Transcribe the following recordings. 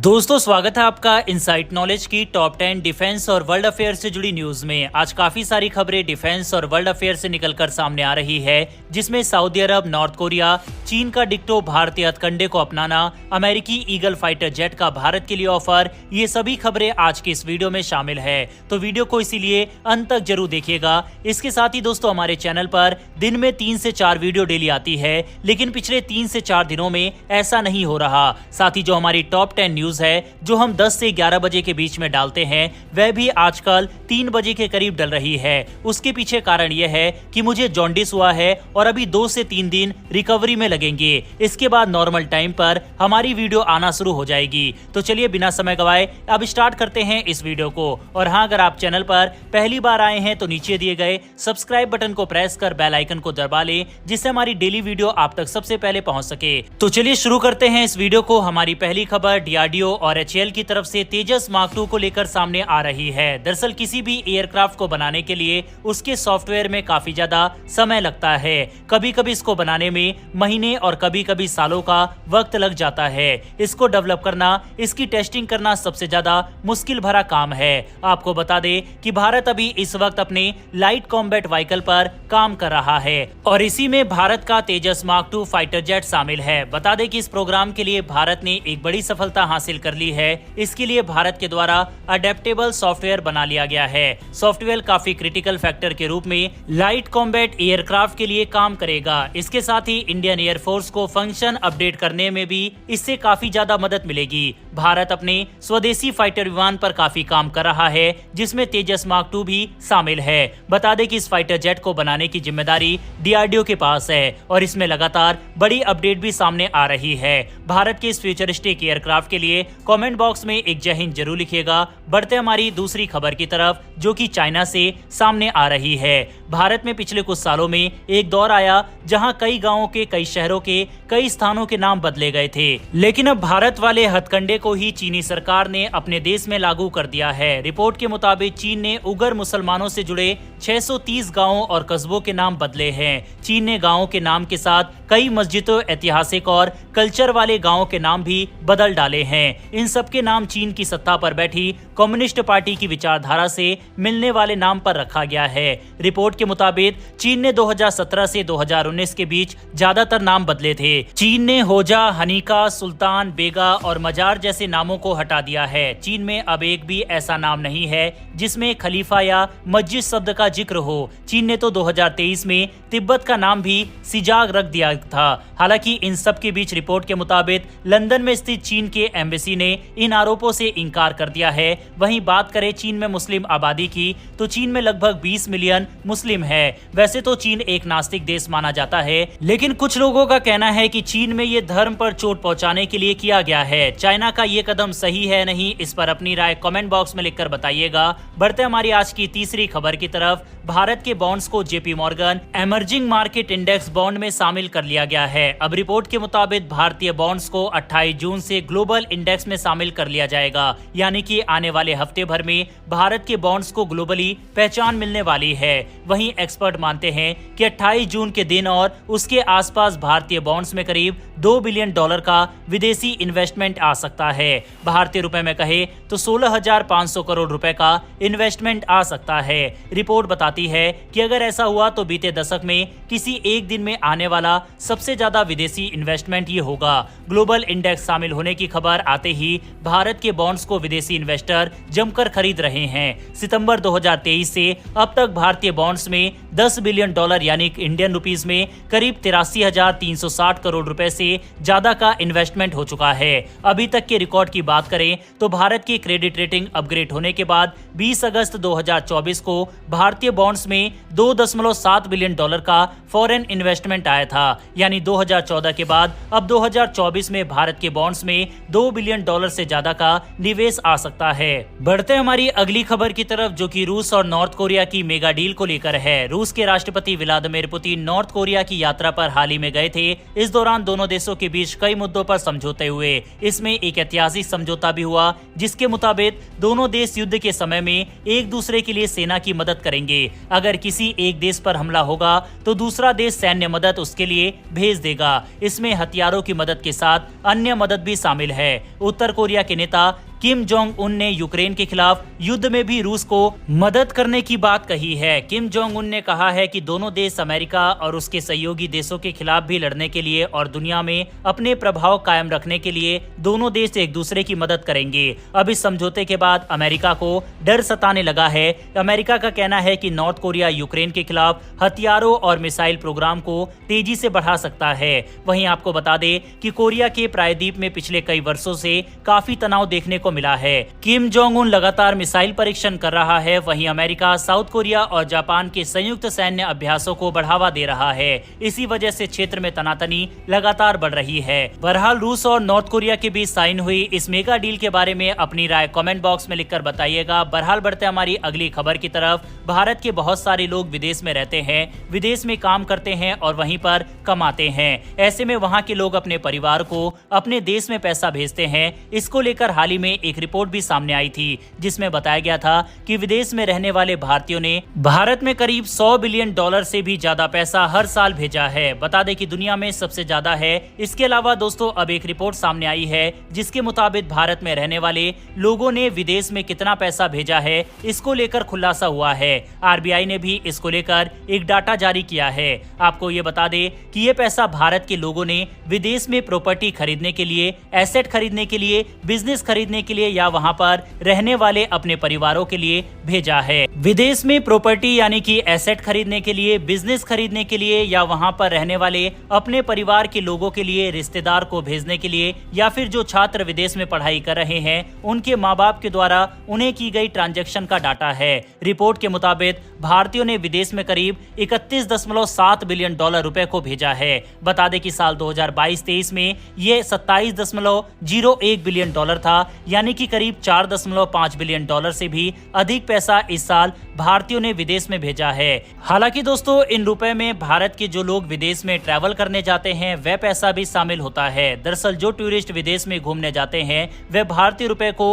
दोस्तों स्वागत है आपका इनसाइट नॉलेज की टॉप 10 डिफेंस और वर्ल्ड अफेयर से जुड़ी न्यूज में। आज काफी सारी खबरें डिफेंस और वर्ल्ड अफेयर से निकलकर सामने आ रही है, जिसमें सऊदी अरब, नॉर्थ कोरिया, चीन का डिक्टो भारतीय हथकंडे को अपनाना, अमेरिकी ईगल फाइटर जेट का भारत के लिए ऑफर, ये सभी खबरें आज के इस वीडियो में शामिल है। तो वीडियो को इसीलिए अंत तक जरूर देखिएगा। इसके साथ ही दोस्तों हमारे चैनल पर दिन में 3 से 4 वीडियो डेली आती है, लेकिन पिछले 3 से 4 दिनों में ऐसा नहीं हो रहा। साथ ही जो हमारी टॉप 10 न्यूज है जो हम 10 से 11 बजे के बीच में डालते हैं, वह भी आजकल 3 बजे के करीब डल रही है। उसके पीछे कारण यह है कि मुझे जॉन्डिस हुआ है और अभी 2 से 3 दिन रिकवरी में लगेंगे। इसके बाद नॉर्मल टाइम पर हमारी वीडियो आना शुरू हो जाएगी। तो चलिए बिना समय गवाए अब स्टार्ट करते हैं इस वीडियो को। और हाँ, अगर आप चैनल पर पहली बार आए हैं तो नीचे दिए गए सब्सक्राइब बटन को प्रेस कर बेल आइकन को दबा लें, जिससे हमारी डेली वीडियो आप तक सबसे पहले पहुंच सके। तो चलिए शुरू करते हैं इस वीडियो को। हमारी पहली खबर डीआरडीओ और एचएएल की तरफ से तेजस मार्क 2 को लेकर सामने आ रही है। दरअसल किसी भी एयरक्राफ्ट को बनाने के लिए उसके सॉफ्टवेयर में काफी ज्यादा समय लगता है। कभी कभी इसको बनाने में महीने और कभी कभी सालों का वक्त लग जाता है। इसको डेवलप करना, इसकी टेस्टिंग करना सबसे ज्यादा मुश्किल भरा काम है। आपको बता दें कि भारत अभी इस वक्त अपने लाइट कॉम्बैट व्हीकल पर काम कर रहा है और इसी में भारत का तेजस मार्क 2 फाइटर जेट शामिल है। बता दें कि इस प्रोग्राम के लिए भारत ने एक बड़ी सफलता हासिल कर ली है। इसके लिए भारत के द्वारा अडेप्टेबल सॉफ्टवेयर बना लिया गया है। सॉफ्टवेयर काफी क्रिटिकल फैक्टर के रूप में लाइट कॉम्बैट एयरक्राफ्ट के लिए काम करेगा। इसके साथ ही इंडियन एयरफोर्स को फंक्शन अपडेट करने में भी इससे काफी ज्यादा मदद मिलेगी। भारत अपने स्वदेशी फाइटर विमान पर काफी काम कर रहा है, जिसमें तेजस मार्क 2 भी शामिल है। बता दें कि इस फाइटर जेट को बनाने की जिम्मेदारी डीआरडीओ के पास है और इसमें लगातार बड़ी अपडेट भी सामने आ रही है। भारत के इस फ्यूचरिस्टिक एयरक्राफ्ट के लिए कमेंट बॉक्स में एक जय हिंद जरूर लिखिएगा। बढ़ते हमारी दूसरी खबर की तरफ, जो कि चाइना से सामने आ रही है। भारत में पिछले कुछ सालों में एक दौर आया जहां कई गांवों के, कई शहरों के, कई स्थानों के नाम बदले गए थे, लेकिन अब भारत वाले हथकंडे को ही चीनी सरकार ने अपने देश में लागू कर दिया है। रिपोर्ट के मुताबिक चीन ने उगर मुसलमानों से जुड़े 630 गांवों और कस्बों के नाम बदले हैं। चीन ने गांवों के नाम के साथ कई मस्जिदों, ऐतिहासिक और कल्चर वाले गांवों के नाम भी बदल डाले हैं। इन सब के नाम चीन की सत्ता पर बैठी कम्युनिस्ट पार्टी की विचारधारा से मिलने वाले नाम पर रखा गया है। रिपोर्ट के मुताबिक चीन ने 2017 से 2019 के बीच ज्यादातर नाम बदले थे। चीन ने होजा, हनीका, सुल्तान, बेगा और मजार जैसे नामों को हटा दिया है। चीन में अब एक भी ऐसा नाम नहीं है जिसमें खलीफा या मस्जिद शब्द का जिक्र हो। चीन ने तो 2023 में तिब्बत का नाम भी सिजाग रख दिया था। हालांकि इन सब के बीच रिपोर्ट के मुताबिक लंदन में स्थित चीन के एम्बेसी ने इन आरोपों से इनकार कर दिया है। वहीं बात करें चीन में मुस्लिम आबादी की, तो चीन में लगभग 20 मिलियन मुस्लिम है। वैसे तो चीन एक नास्तिक देश माना जाता है, लेकिन कुछ लोगों का कहना है कि चीन में ये धर्म पर चोट पहुंचाने के लिए किया गया है। चाइना का ये कदम सही है नहीं, इस पर अपनी राय कमेंट बॉक्स में लिखकर बताइएगा। बढ़ते हमारी आज की तीसरी खबर की तरफ। भारत के बॉन्ड्स को JP Morgan emerging market index bond में शामिल कर लिया गया है। अब रिपोर्ट के मुताबिक भारतीय बॉन्ड्स को 28 जून से ग्लोबल इंडेक्स में शामिल कर लिया जाएगा, यानी कि आने वाले हफ्ते भर में भारत के बॉन्ड्स को ग्लोबली पहचान मिलने वाली है। वहीं एक्सपर्ट मानते हैं कि 28 जून के दिन और उसके आसपास भारतीय बॉन्ड्स में करीब $2 बिलियन का विदेशी इन्वेस्टमेंट आ सकता है। भारतीय रुपए में कहे तो 16,500 करोड़ रुपए का इन्वेस्टमेंट आ सकता है। रिपोर्ट बताती है कि अगर ऐसा हुआ तो बीते दशक में किसी एक दिन में आने वाला सबसे ज्यादा विदेशी इन्वेस्टमेंट ये होगा। ग्लोबल इंडेक्स शामिल होने की खबर आते ही भारत के बॉन्ड्स को विदेशी इन्वेस्टर जमकर खरीद रहे हैं। सितंबर 2023 से अब तक भारतीय बॉन्ड्स में $10 बिलियन यानी इंडियन रुपीस में करीब 83,360 करोड़ रुपए से ज्यादा का इन्वेस्टमेंट हो चुका है। अभी तक के रिकॉर्ड की बात करें तो भारत की क्रेडिट रेटिंग अपग्रेड होने के बाद 20 अगस्त 2024 को भारतीय बॉन्ड्स में $2.7 बिलियन का फॉरेन इन्वेस्टमेंट आया था। यानी 2014 के बाद अब 2024 में भारत के बॉन्ड्स में $2 बिलियन से ज्यादा का निवेश आ सकता है। बढ़ते हमारी अगली खबर की तरफ, जो कि रूस और नॉर्थ कोरिया की मेगा डील को लेकर है। रूस के राष्ट्रपति व्लादिमीर पुतिन नॉर्थ कोरिया की यात्रा पर हाल ही में गए थे। इस दौरान दोनों देशों के बीच कई मुद्दों पर समझौते हुए। इसमें एक ऐतिहासिक समझौता भी हुआ, जिसके मुताबिक दोनों देश युद्ध के समय में एक दूसरे के लिए सेना की मदद करेंगे। अगर किसी एक देश पर हमला होगा तो दूसरा देश सैन्य मदद उसके लिए भेज देगा। इसमें हथियारों की मदद के साथ अन्य मदद भी शामिल है। उत्तर कोरिया के नेता किम जोंग उन ने यूक्रेन के खिलाफ युद्ध में भी रूस को मदद करने की बात कही है। किम जोंग उन ने कहा है कि दोनों देश अमेरिका और उसके सहयोगी देशों के खिलाफ भी लड़ने के लिए और दुनिया में अपने प्रभाव कायम रखने के लिए दोनों देश एक दूसरे की मदद करेंगे। अब इस समझौते के बाद अमेरिका को डर सताने लगा है। अमेरिका का कहना है कि नॉर्थ कोरिया यूक्रेन के खिलाफ हथियारों और मिसाइल प्रोग्राम को तेजी से बढ़ा सकता है। वहीं आपको बता दें कि कोरिया के प्रायद्वीप में पिछले कई वर्षों से काफी तनाव देखने को मिला है। किम जोंग उन लगातार मिसाइल परीक्षण कर रहा है। वहीं अमेरिका, साउथ कोरिया और जापान के संयुक्त सैन्य अभ्यासों को बढ़ावा दे रहा है। इसी वजह से क्षेत्र में तनातनी लगातार बढ़ रही है। बहरहाल रूस और नॉर्थ कोरिया के बीच साइन हुई इस मेगा डील के बारे में अपनी राय कमेंट बॉक्स में लिखकर बताइएगा। बहरहाल बढ़ते हमारी अगली खबर की तरफ। भारत के बहुत सारे लोग विदेश में रहते हैं, विदेश में काम करते हैं और वहीं पर कमाते हैं। ऐसे में वहां के लोग अपने परिवार को अपने देश में पैसा भेजते हैं। इसको लेकर हाल ही में एक रिपोर्ट भी सामने आई थी, जिसमें बताया गया था कि विदेश में रहने वाले भारतीयों ने भारत में करीब $100 बिलियन से भी ज्यादा पैसा हर साल भेजा है। बता दें कि दुनिया में सबसे ज्यादा है। इसके अलावा दोस्तों अब एक रिपोर्ट सामने आई है, जिसके मुताबिक भारत में रहने वाले लोगों ने विदेश में कितना पैसा भेजा है, इसको लेकर खुलासा हुआ है। आरबीआई ने भी इसको लेकर एक डाटा जारी किया है। आपको ये बता दें कि ये पैसा भारत के लोगों ने विदेश में प्रॉपर्टी खरीदने के लिए, एसेट खरीदने के लिए, बिजनेस खरीदने के लिए या वहां पर रहने वाले अपने परिवारों के लिए भेजा है। विदेश में प्रॉपर्टी यानी कि एसेट खरीदने के लिए, बिजनेस खरीदने के लिए या वहां पर रहने वाले अपने परिवार के लोगों के लिए, रिश्तेदार को भेजने के लिए या फिर जो छात्र विदेश में पढ़ाई कर रहे हैं उनके माँ बाप के द्वारा उन्हें की गई ट्रांजैक्शन का डाटा है। रिपोर्ट के मुताबिक भारतीयों ने विदेश में करीब $31.7 बिलियन रुपए को भेजा है। बता दें कि साल 2022-23 में ये $27.01 बिलियन था, यानी कि करीब $4.5 बिलियन से भी अधिक पैसा इस साल भारतीयों ने विदेश में भेजा है। हालांकि दोस्तों इन रुपए में भारत के जो लोग विदेश में ट्रैवल करने जाते हैं वह पैसा भी शामिल होता है। दरअसल जो टूरिस्ट विदेश में घूमने जाते हैं वह भारतीय रुपए को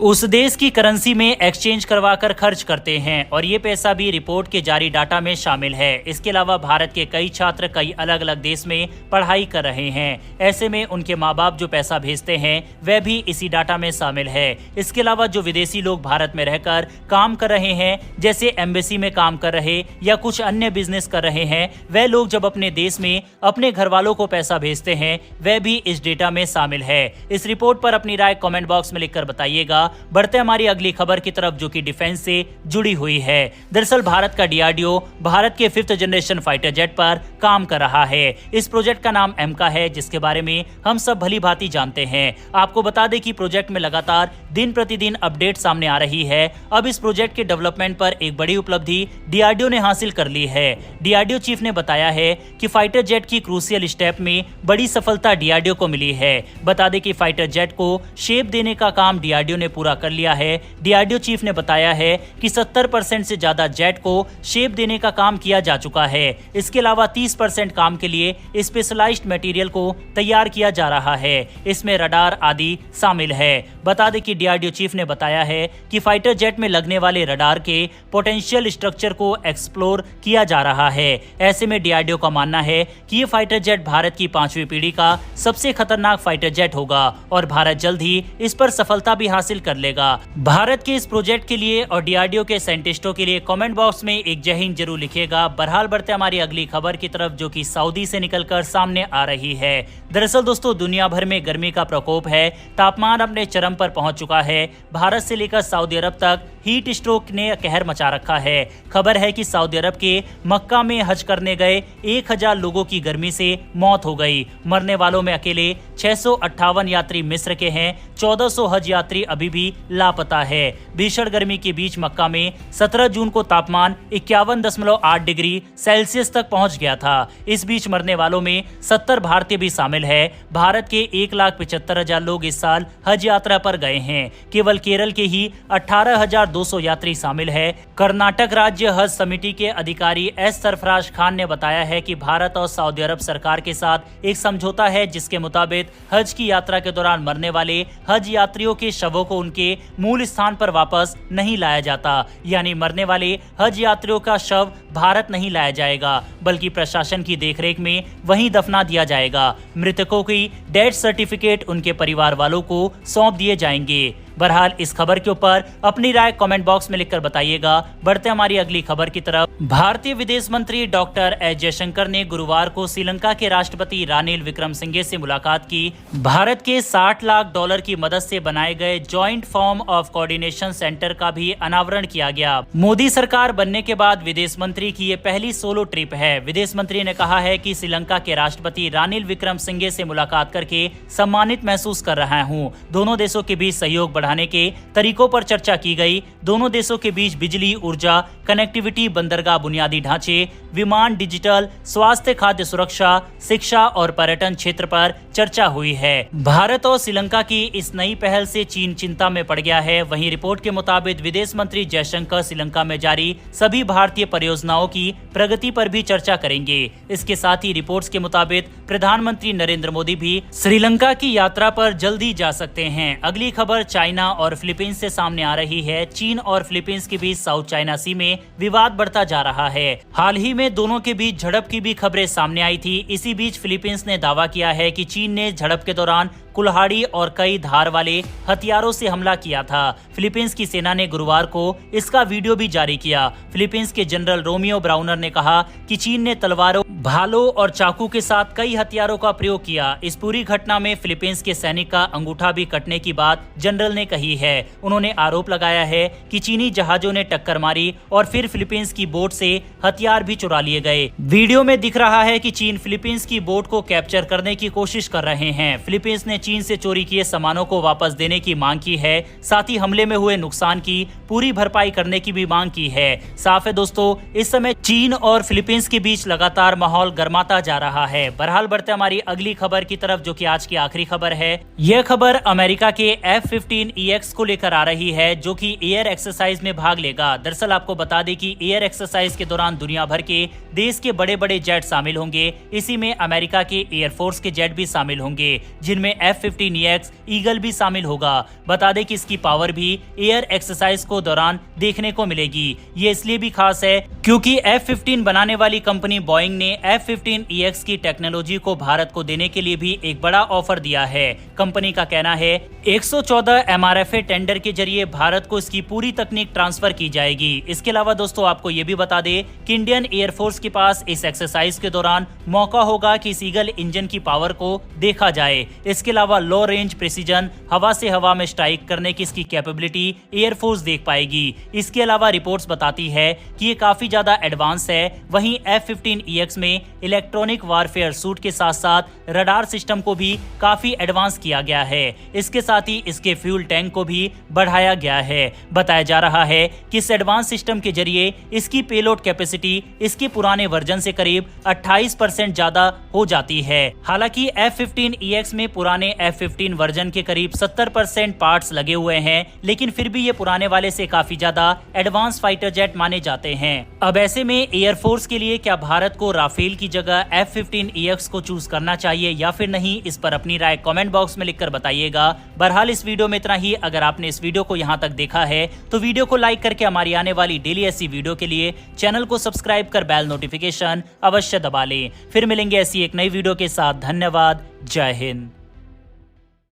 उस देश की करेंसी में एक्सचेंज करवा कर खर्च करते हैं और ये पैसा भी रिपोर्ट के जारी डाटा में शामिल है। इसके अलावा भारत के कई छात्र कई अलग अलग देश में पढ़ाई कर रहे हैं। ऐसे में उनके माँ बाप जो पैसा भेजते हैं वह भी इसी डाटा में शामिल है। इसके अलावा जो विदेशी लोग भारत में रहकर काम कर रहे हैं, जैसे एम्बेसी में काम कर रहे या कुछ अन्य बिजनेस कर रहे हैं, वह लोग जब अपने देश में अपने घर वालों को पैसा भेजते हैं वह भी इस डेटा में शामिल है। इस रिपोर्ट पर अपनी राय कमेंट बॉक्स में लिखकर बताइएगा। बढ़ते हमारी अगली खबर की तरफ, जो कि डिफेंस से जुड़ी हुई है। दरअसल भारत का डीआरडीओ भारत के 5th जनरेशन फाइटर जेट पर काम कर रहा है। इस प्रोजेक्ट का नाम एमका है, जिसके बारे में हम सब भली भांति जानते हैं। आपको बता दें कि प्रोजेक्ट में लगातार दिन प्रतिदिन अपडेट सामने आ रही है। अब इस प्रोजेक्ट के डेवलपमेंट पर एक बड़ी उपलब्धि डीआरडीओ ने हासिल कर ली है। डीआरडीओ चीफ ने बताया है कि फाइटर जेट की क्रूशियल स्टेप में बड़ी सफलता डीआरडीओ को मिली है। बता दें कि फाइटर जेट को शेप देने का काम डीआरडीओ ने पूरा कर लिया है। डीआरडीओ चीफ ने बताया है कि 70% से ज्यादा जेट को शेप देने का काम किया जा चुका है। इसके अलावा 30% काम के लिए स्पेशलाइज्ड मटेरियल को तैयार किया जा रहा है। इसमें रडार आदि शामिल है। बता दें कि डीआरडीओ चीफ ने बताया है कि फाइटर जेट में लगने वाले रडार के पोटेंशियल स्ट्रक्चर को एक्सप्लोर किया जा रहा है। ऐसे में डीआरडीओ का मानना है कि ये फाइटर जेट भारत की 5वीं पीढ़ी का सबसे खतरनाक फाइटर जेट होगा और भारत जल्द ही इस पर सफलता भी हासिल कर लेगा। भारत के इस प्रोजेक्ट के लिए और डीआरडीओ के साइंटिस्टों के लिए कमेंट बॉक्स में एक जय हिंद जरूर लिखिएगा। बहरहाल बढ़ते हमारी अगली खबर की तरफ, जो कि सऊदी से निकलकर सामने आ रही है। दरअसल दोस्तों दुनिया भर में गर्मी का प्रकोप है, तापमान अपने चरम पर पहुंच चुका है। भारत से लेकर सऊदी अरब तक हीट स्ट्रोक ने कहर मचा रखा है। खबर है कि सऊदी अरब के मक्का में हज करने गए 1000 लोगों की गर्मी से मौत हो गई। मरने वालों में अकेले 658 यात्री मिस्र के हैं। 1400 हज यात्री अभी भी लापता है। भीषण गर्मी के बीच मक्का में 17 जून को तापमान 51.8 डिग्री सेल्सियस तक पहुंच गया था। इस बीच मरने वालों में 70 भारतीय भी शामिल है। भारत के 1,75,000 लोग इस साल हज यात्रा पर गए हैं। केवल केरल के ही 18,000 200 यात्री शामिल है। कर्नाटक राज्य हज समिति के अधिकारी एस सरफराज खान ने बताया है कि भारत और सऊदी अरब सरकार के साथ एक समझौता है जिसके मुताबिक हज की यात्रा के दौरान मरने वाले हज यात्रियों के शवों को उनके मूल स्थान पर वापस नहीं लाया जाता, यानी मरने वाले हज यात्रियों का शव भारत नहीं लाया जाएगा बल्कि प्रशासन की देखरेख में वहीं दफना दिया जाएगा। मृतकों की डेथ सर्टिफिकेट उनके परिवार वालों को सौंप दिए जाएंगे। बहरहाल इस खबर के ऊपर अपनी राय कमेंट बॉक्स में लिखकर बताइएगा। बढ़ते हमारी अगली खबर की तरफ। भारतीय विदेश मंत्री डॉक्टर एस जयशंकर ने गुरुवार को श्रीलंका के राष्ट्रपति रानिल विक्रमसिंघे से मुलाकात की। भारत के $60 लाख की मदद से बनाए गए joint form of coordination centre का भी अनावरण किया गया। मोदी सरकार बनने के बाद विदेश मंत्री की ये पहली सोलो ट्रिप है। विदेश मंत्री ने कहा है कि श्रीलंका के राष्ट्रपति रानिल विक्रमसिंघे से मुलाकात करके सम्मानित महसूस कर रहा हूँ। दोनों देशों के बीच सहयोग बढ़ाने के तरीकों पर चर्चा की गई। दोनों देशों के बीच बिजली, ऊर्जा, कनेक्टिविटी, बंदरगाह बुनियादी ढांचे, विमान, डिजिटल, स्वास्थ्य, खाद्य सुरक्षा, शिक्षा और पर्यटन क्षेत्र पर चर्चा हुई है। भारत और श्रीलंका की इस नई पहल से चीन चिंता में पड़ गया है। वहीं रिपोर्ट के मुताबिक विदेश मंत्री जयशंकर श्रीलंका में जारी सभी भारतीय परियोजनाओं की प्रगति पर भी चर्चा करेंगे। इसके साथ ही रिपोर्ट्स के मुताबिक प्रधानमंत्री नरेंद्र मोदी भी श्रीलंका की यात्रा पर जल्दी जा सकते हैं। अगली खबर चाइना और फिलीपींस से सामने आ रही है। चीन और फिलीपींस के बीच साउथ चाइना सी में विवाद बढ़ता जा रहा है। हाल ही में दोनों के बीच झड़प की भी खबरें सामने आई थी। इसी बीच फिलीपींस ने दावा किया है कि चीन ने झड़प के दौरान कुल्हाड़ी और कई धार वाले हथियारों से हमला किया था। फिलीपींस की सेना ने गुरुवार को इसका वीडियो भी जारी किया। फिलीपींस के जनरल रोमियो ब्राउनर ने कहा कि चीन ने तलवारों, भालों और चाकू के साथ कई हथियारों का प्रयोग किया। इस पूरी घटना में फिलीपींस के सैनिक का अंगूठा भी कटने की बात जनरल ने कही है। उन्होंने आरोप लगाया है कि चीनी जहाजों ने टक्कर मारी और फिर फिलीपींस की बोट से हथियार भी चुरा लिए गए। वीडियो में दिख रहा है कि चीन फिलीपींस की बोट को कैप्चर करने की कोशिश कर रहे हैं। फिलीपींस ने चीन से चोरी किए सामानों को वापस देने की मांग की है। साथ ही हमले में हुए नुकसान की पूरी भरपाई करने की भी मांग की है। साफ है दोस्तों, इस समय चीन और फिलीपींस के बीच लगातार माहौल गर्माता जा रहा है। बहरहाल बढ़ते हमारी अगली खबर की तरफ, जो कि आज की आखिरी खबर है। यह खबर अमेरिका के F-15EX को लेकर आ रही है, जो कि एयर एक्सरसाइज में भाग लेगा। दरअसल आपको बता दें कि एयर एक्सरसाइज के दौरान दुनिया भर के देश के बड़े बड़े जेट शामिल होंगे। इसी में अमेरिका के एयरफोर्स के जेट भी शामिल होंगे, जिनमें F-15EX ईगल भी शामिल होगा। बता दें कि इसकी पावर भी एयर एक्सरसाइज को दौरान देखने को मिलेगी। ये इसलिए भी खास है क्योंकि F-15 बनाने वाली कंपनी बोइंग ने F-15EX की टेक्नोलॉजी को भारत को देने के लिए भी एक बड़ा ऑफर दिया है। कंपनी का कहना है 114 MRFA टेंडर के जरिए भारत को इसकी पूरी तकनीक ट्रांसफर की जाएगी। इसके अलावा दोस्तों आपको ये भी बता दें कि इंडियन एयरफोर्स के पास इस एक्सरसाइज के दौरान मौका होगा कि इस ईगल इंजन की पावर को देखा जाए। इसके अलावा लो रेंज प्रिसीजन, हवा से हवा में स्ट्राइक करने की इसकी कैपेबिलिटी एयरफोर्स देख पाएगी। इसके अलावा रिपोर्ट्स बताती है कि ये काफी ज्यादा एडवांस है। वहीं F-15EX में इलेक्ट्रॉनिक वारफेयर सूट के साथ साथ रडार सिस्टम को भी काफी एडवांस किया गया है। इसके साथ ही इसके फ्यूल टैंक को भी बढ़ाया गया है। बताया जा रहा है कि इस एडवांस सिस्टम के जरिए इसकी पेलोड कैपेसिटी इसके पुराने वर्जन से करीब 28% ज्यादा हो जाती है। हालांकि F-15EX में पुराने F-15 वर्जन के करीब 70% पार्ट्स लगे हुए हैं, लेकिन फिर भी ये पुराने वाले से काफी ज्यादा एडवांस फाइटर जेट माने जाते हैं। अब ऐसे में एयरफोर्स के लिए क्या भारत को राफेल की जगह F-15EX को चूज करना चाहिए या फिर नहीं, इस पर अपनी राय कमेंट बॉक्स में लिखकर बताइएगा। बहरहाल इस वीडियो में इतना ही। अगर आपने इस वीडियो को यहाँ तक देखा है तो वीडियो को लाइक करके हमारी आने वाली डेली ऐसी वीडियो के लिए चैनल को सब्सक्राइब कर बेल नोटिफिकेशन अवश्य दबा लें। फिर मिलेंगे ऐसी एक नई वीडियो के साथ। धन्यवाद। जय हिंद।